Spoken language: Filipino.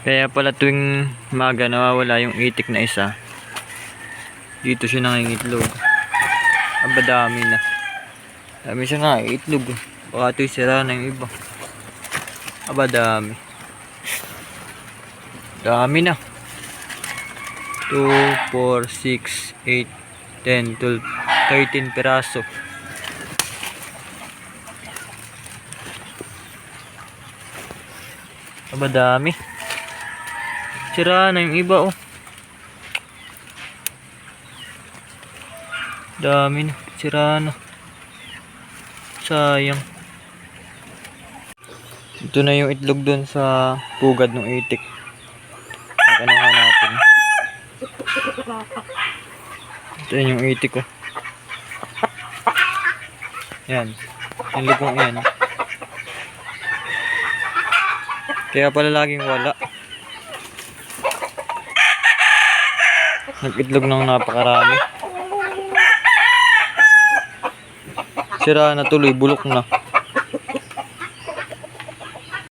Kaya pala tuwing maga nawawala yung itik na isa. Dito siya nangingitlog. Aba dami na. Dami siya nga itlog. Baka ito'y sira na yung iba. Aba dami. Dami na. 2, 4, 6, 8, 10, 12, 13 piraso. Aba dami. Sira na yung iba oh. Dami na. Sira na. Sayang. Ito na yung itlog dun sa pugad ng itik. Ano nga natin. Ito yung itik oh. Yan. Yung lugong yan. Kaya pala laging wala. Nag-itlog ng napakarami. Sira na tuloy, bulok na.